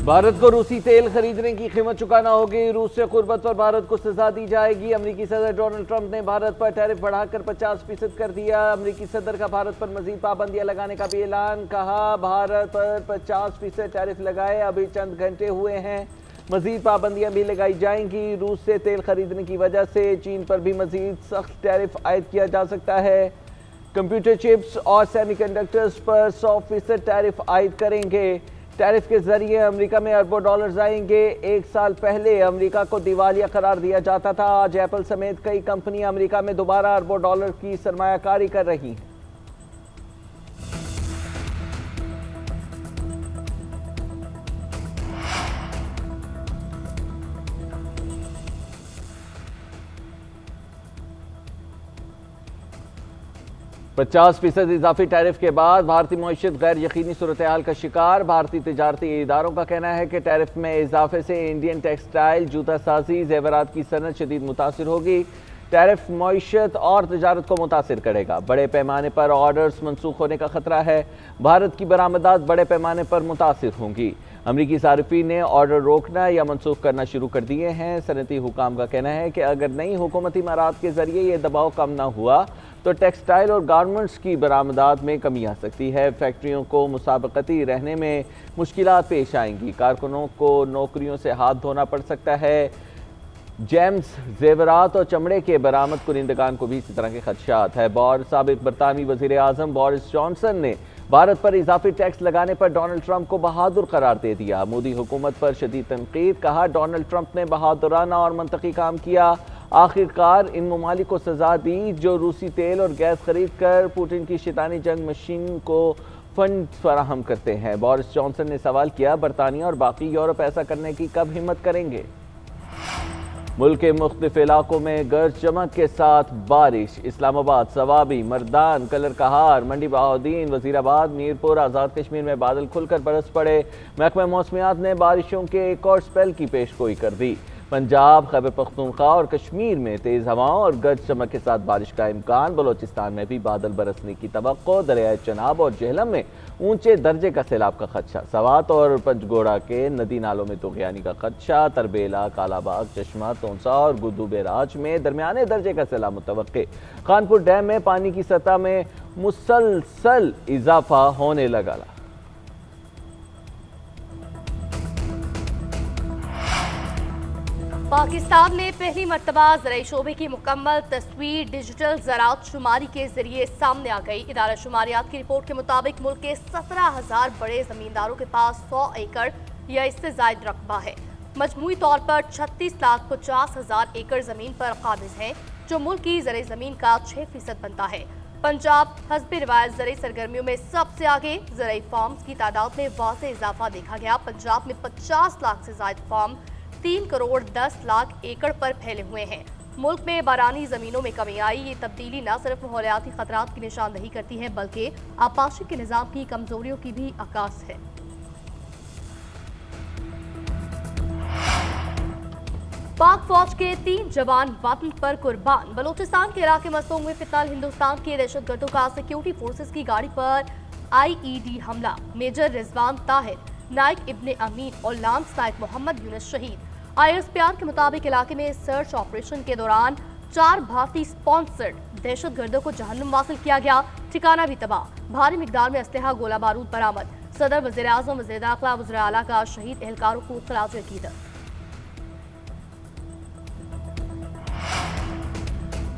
भारत को रूसी तेल खरीदने की कीमत चुकाना होगी। रूस से कुर्बत पर भारत को सजा दी जाएगी। अमेरिकी सदर डोनाल्ड ट्रंप ने भारत पर टैरिफ बढ़ाकर 50% कर दिया। अमेरिकी सदर का भारत पर मजीद पाबंदियां लगाने का भी ऐलान। कहा भारत पर 50% टैरिफ लगाए, अभी चंद घंटे हुए हैं, मजीद पाबंदियां भी लगाई जाएंगी। रूस से तेल खरीदने की वजह से चीन पर भी मजीद सख्त टैरिफ आयद किया जा सकता है। कंप्यूटर चिप्स और सेमीकंडक्टर्स पर 100% टैरिफ आयद करेंगे। टैरिफ के जरिए अमेरिका में अरबों डॉलर्स आएंगे। एक साल पहले अमेरिका को दिवालिया करार दिया जाता था। आज एप्पल समेत कई कंपनियां अमेरिका में दोबारा अरबों डॉलर की सरमायाकारी कर रही हैं। %50 इजाफी टैरिफ के बाद भारतीय मईशत गैर यकीनी सूरत हाल का शिकार। भारतीय तजारती इदारों का कहना है कि टैरिफ में इजाफे से इंडियन टेक्सटाइल, जूता साजी, जेवरात की सनत शदीद मुतासिर होगी। टैरिफ मईशत और तजारत को मुतासिर करेगा। बड़े पैमाने पर ऑर्डर्स मनसूख होने का खतरा है। भारत की बरामदात बड़े पैमाने पर मुतासिर होंगी। अमरीकी सार्फिन ने ऑर्डर रोकना या मनसूख करना शुरू कर दिए हैं। सनती हुकाम का कहना है कि अगर नई हुकूमती इमारात के जरिए ये दबाव कम ना हुआ तो टेक्सटाइल और गारमेंट्स की बरामदात में कमी आ सकती है। फैक्ट्रियों को मुसाबकती रहने में मुश्किलात पेश आएंगी। कारकुनों को नौकरियों से हाथ धोना पड़ सकता है। जेम्स, जेवरात और चमड़े के बरामद कुनिंदगान को भी इसी तरह के खदशात है। साबिक बरतानवी वजीर आजम बोरिस जॉनसन ने भारत पर इजाफी टैक्स लगाने पर डोनाल्ड ट्रंप को बहादुर करार दे दिया। मोदी हुकूमत पर शदीद तनकीद। कहा डोनाल्ड ट्रंप ने बहादुराना और मंतकी काम किया। आखिरकार इन ममालिक को सजा दी जो रूसी तेल और गैस खरीद कर पुतिन की शैतानी जंग मशीन को फंड फराहम करते हैं। बोरिस जॉनसन ने सवाल किया बरतानिया और बाकी यूरोप ऐसा करने की कब हिम्मत करेंगे। मुल्क के मुख्तलिफ इलाकों में गरज चमक के साथ बारिश। इस्लामाबाद, सवाबी, मर्दान, कलर कहार, मंडी बहाउद्दीन, वजीराबाद, मीरपुर, आज़ाद कश्मीर में बादल खुलकर बरस पड़े। महकमा मौसमियात ने बारिशों के एक और स्पेल की पेशगोई कर दी। पंजाब, खैबर पख्तूनख्वा और कश्मीर में तेज़ हवाओं और गरज चमक के साथ बारिश का इम्कान। बलोचिस्तान में भी बादल बरसने की तवक्को। दरियाए चनाब और जेहलम में ऊंचे दर्जे का सैलाब का खदशा। सवात और पंचगोड़ा के नदी नालों में तुग़यानी का खदशा। तरबेला, कालाबाग, चश्मा, तोंसा और गुद्दू बैराज में दरमियाने दर्जे का सैलाब मुतवक्के। खानपुर डैम में पानी की सतह में मुसलसल इजाफा होने लगा। पाकिस्तान ने पहली मर्तबा ज़राई शोबे की मुकम्मल तस्वीर डिजिटल ज़राअत शुमारी के जरिए सामने आ गई। इदारा शुमारियात की रिपोर्ट के मुताबिक मुल्क के 17,000 बड़े जमींदारों के पास 100 एकड़ या इससे जायद रकबा है। मजमूई तौर पर 36,50,000 एकड़ जमीन पर काबिज है, जो मुल्क की ज़राई जमीन का 6% बनता है। पंजाब हस्बे रिवायत ज़राई सरगर्मियों में सबसे आगे। ज़राई फार्म्स की तादाद में वाज़ेह इजाफा देखा गया। पंजाब में 50 लाख से जायद फार्म 3 करोड़ 10 लाख एकड़ पर फैले हुए हैं। मुल्क में बारानी जमीनों में कमी आई। ये तब्दीली न सिर्फ माहौलियाती खतरात की निशानदही करती है बल्कि आपाशी के निज़ाम की कमजोरियों की भी अक्कास है। पाक फौज के 3 जवान वतन पर कुर्बान। बलोचिस्तान के इलाके मसूम में फिलहाल हिंदुस्तान के दहशतगर्दों का सिक्योरिटी फोर्सेस की गाड़ी पर IED हमला। मेजर रिजवान ताहिर, नाइक इब्ने अमीन और लांस नाइक मोहम्मद यूनुस शहीद। ISPR के मुताबिक इलाके में सर्च ऑपरेशन के दौरान 4 भारतीय स्पॉन्सर्ड दहशतगर्दों को जहन्नुम वासिल किया गया। ठिकाना भी तबाह। भारी मिकदार में असलहा, गोला बारूद बरामद। सदर, वज़ीर आज़म, वज़ीर दाखिला, वज़ीर आला का शहीद एहलकारों को खिराज अकीदत।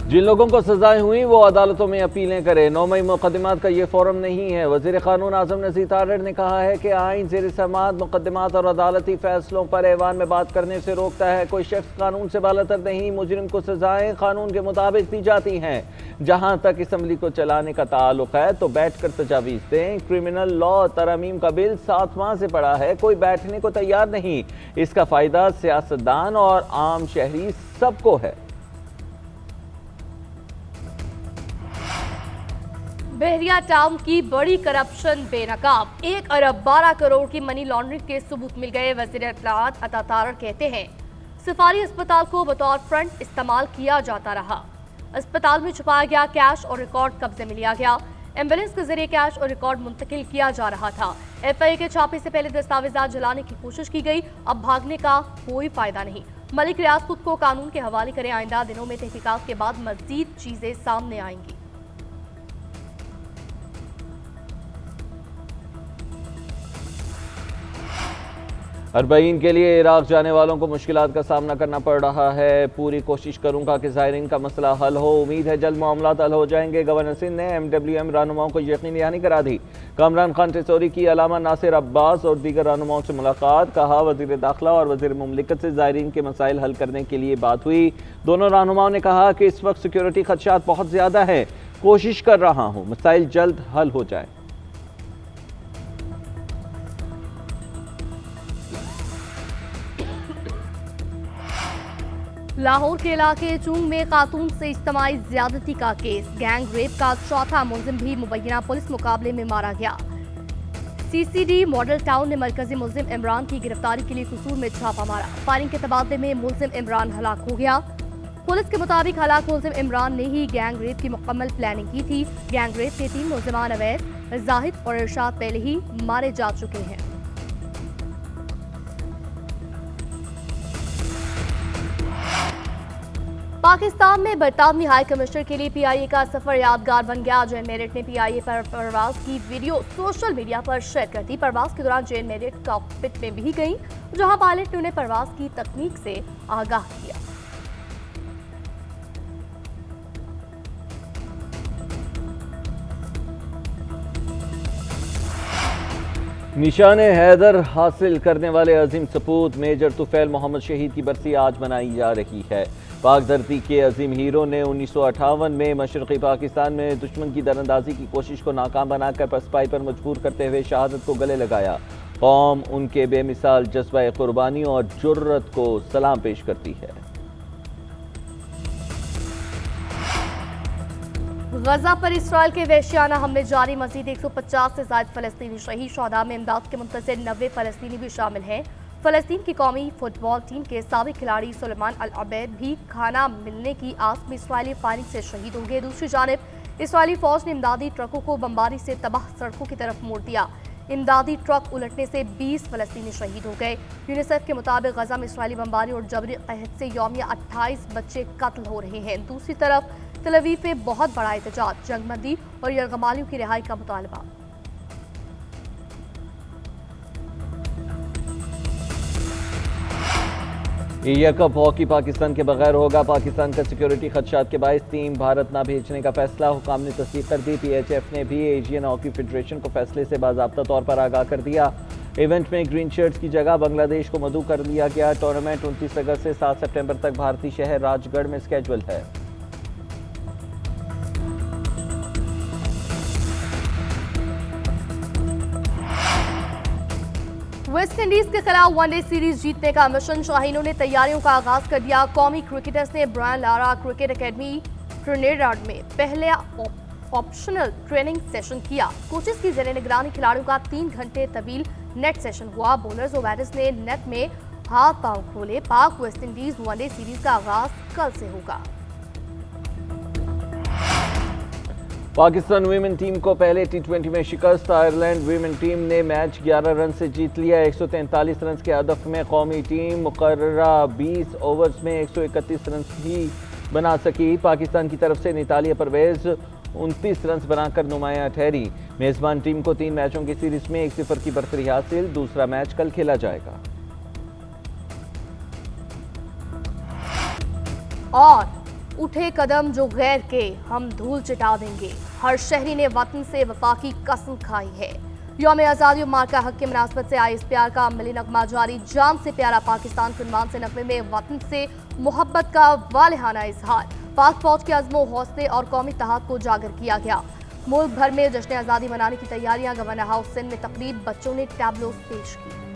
जिन लोगों को सजाएं हुई वो अदालतों में अपीलें करें। 9 मई मुकदमात का ये फोरम नहीं है। वज़ीर क़ानून आज़म नज़ीर तारड़ ने कहा है कि आइन ज़ेर समाअत मुकदमात और अदालती फैसलों पर ऐवान में बात करने से रोकता है। कोई शख्स कानून से बालातर नहीं। मुजरिम को सजाएं कानून के मुताबिक दी जाती हैं। जहाँ तक असम्बली को चलाने का ताल्लुक है तो बैठ कर तजावीज़ दें। क्रिमिनल लॉ तरमीम का बिल 7 माह से पड़ा है, कोई बैठने को तैयार नहीं। इसका फ़ायदा सियासतदान और आम शहरी सबको है। बहरिया टाउन की बड़ी करप्शन बेनकाब। 1 अरब 12 करोड़ की मनी लॉन्ड्रिंग के सबूत मिल गए। वज़ीर इत्तलाआत अता तारड़ कहते हैं सफारी अस्पताल को बतौर फ्रंट इस्तेमाल किया जाता रहा। अस्पताल में छुपाया गया कैश और रिकॉर्ड कब्जे में लिया गया। एम्बुलेंस के जरिए कैश और रिकॉर्ड मुंतकिल किया जा रहा था। एफआईए के छापे से पहले दस्तावेजात जलाने की कोशिश की गई। अब भागने का कोई फायदा नहीं। मलिक रियाज खुद को कानून के हवाले करें। आइंदा दिनों में तहकीकात के बाद मजीद चीजें सामने आएंगी। अरबईन के लिए इराक जाने वालों को मुश्किलात का सामना करना पड़ रहा है। पूरी कोशिश करूंगा कि ज़ायरीन का मसला हल हो। उम्मीद है जल्द मामला हल हो जाएंगे। गवर्नर सिंध ने MWM रहनुमाओं को यकीनी दहानी करा दी। कामरान खान टेसोरी की अलामा नासिर अब्बास और दीगर रहनुमाओं से मुलाकात। कहा वज़ीर दाखिला और वज़ीर मुमलिकत से ज़ायरीन के मसाइल हल करने के लिए बात हुई। दोनों रहनुमाओं ने कहा कि इस वक्त सिक्योरिटी खदशात बहुत ज़्यादा है। कोशिश कर रहा हूँ मसाइल जल्द हल हो जाए। लाहौर के इलाके चूंग में खातून से इज्तिमाई ज्यादती का केस। गैंग रेप का चौथा मुलजिम भी मुबैना पुलिस मुकाबले में मारा गया। CCD मॉडल टाउन ने मरकजी मुलजिम इमरान की गिरफ्तारी के लिए कसूर में छापा मारा। फायरिंग के तबादले में मुलजिम इमरान हलाक हो गया। पुलिस के मुताबिक हलाक मुलजिम इमरान ने ही गैंग रेप की मुकम्मल प्लानिंग की थी। गैंग रेप के 3 मुलजिमान अवैध, जाहिद और इरशाद पहले ही मारे जा चुके हैं। पाकिस्तान में बरतानवी हाई कमिश्नर के लिए PIA का सफर यादगार बन गया। जैन मेरिट ने PIA पर परवाज की वीडियो सोशल मीडिया पर शेयर कर दी। परवाज के दौरान जैन मेरिट कॉकपिट में भी गई, जहां पायलट ने उन्हें परवाज की तकनीक से आगाह किया। निशान हैदर हासिल करने वाले अजीम सपूत मेजर तुफैल मोहम्मद शहीद की बरसी आज मनाई जा रही है। पाक धरती के अजीम हीरो ने 1958 में मशरक़ी पाकिस्तान में दुश्मन की दरअंदाजी की कोशिश को नाकाम बनाकर पसपाई पर मजबूर करते हुए शहादत को गले लगाया। कौम उनके बेमिसाल जज्बा कुर्बानी और जुर्रत को सलाम पेश करती है। गजा पर इसराइल के वहशियाना हमले जारी। मजीद 150 से ज्यादा फलस्तीनी शहीद। शहदा में इमदाद के मुंतज़िर 90 फलस्तीनी भी शामिल हैं। फलस्तीन की कौमी फुटबॉल टीम के साबिक खिलाड़ी सुलेमान अल अबैद भी खाना मिलने की आस में इसराइली फायरिंग से शहीद हो गए। दूसरी जानिब इसराइली फौज ने इमदादी ट्रकों को बमबारी से तबाह सड़कों की तरफ मोड़ दिया। इमदादी ट्रक उलटने से 20 फलस्तीनी शहीद हो गए। यूनिसेफ के मुताबिक गजा में इसराइली बमबारी और जबरी कहत से यौमिया 28 बच्चे कत्ल हो रहे हैं। दूसरी तरफ तल अवीव में बहुत बड़ा एहतजाज, जंगबंदी और यरगमालियों की रिहाई का मुतालबा। एशिया कप हॉकी पाकिस्तान के बगैर होगा। पाकिस्तान का सिक्योरिटी खदशात के बायस टीम भारत न भेजने का फैसला हुकाम ने तस्दीक कर दी। PHF ने भी एशियन हॉकी फेडरेशन को फैसले से बाज़ाब्ता तौर पर आगाह कर दिया। इवेंट में ग्रीन शर्ट्स की जगह बांग्लादेश को मदऊ कर दिया गया। टूर्नामेंट 29 अगस्त से 7 सितंबर तक भारतीय शहर राजगढ़ में स्केड्यूल है। वेस्ट इंडीज के खिलाफ वनडे सीरीज जीतने का मिशन। शाहीनों ने तैयारियों का आगाज कर दिया। कौमी क्रिकेटर्स ने Brian Lara cricket academy Trinidad में पहले ऑप्शनल ट्रेनिंग सेशन किया। कोचेस की ज़ेरे निगरानी खिलाड़ियों का 3 घंटे तवील नेट सेशन हुआ। बॉलर्स और बैटर्स ने नेट में हाथ पांव खोले। पाक वेस्ट इंडीज वनडे सीरीज का आगाज कल से होगा। पाकिस्तान वीमेन टीम को पहले T20 में शिकस्त। आयरलैंड वीमेन टीम ने मैच 11 रन से जीत लिया। 143 रन के हदफ में कौमी टीम मुकर्ररा 20 ओवर्स में 131 रन ही बना सकी। पाकिस्तान की तरफ से नितालिया परवेज 29 रन बनाकर नुमाया ठहरी। मेजबान टीम को 3 मैचों की सीरीज में 1-0 की बरतरी हासिल। दूसरा मैच कल खेला जाएगा। और उठे कदम जो गैर के हम धूल चिटा देंगे। हर शहरी ने वतन से वफा की कसम खाई है। यौम आज़ादी और मार्का हक के मुनासबत से ISPR का अमली नगमा जारी। जान से प्यारा पाकिस्तान के उन्वान से नगमे में वतन से मोहब्बत का वालिहाना इजहार। पाक फौज के अज़्मो हौसले और कौमी इत्तेहाद को उजागर किया गया। मुल्क भर में जश्न आज़ादी मनाने की तैयारियां। गवर्नर हाउस सिंध में तकरीब, बच्चों ने टैबलोस पेश की।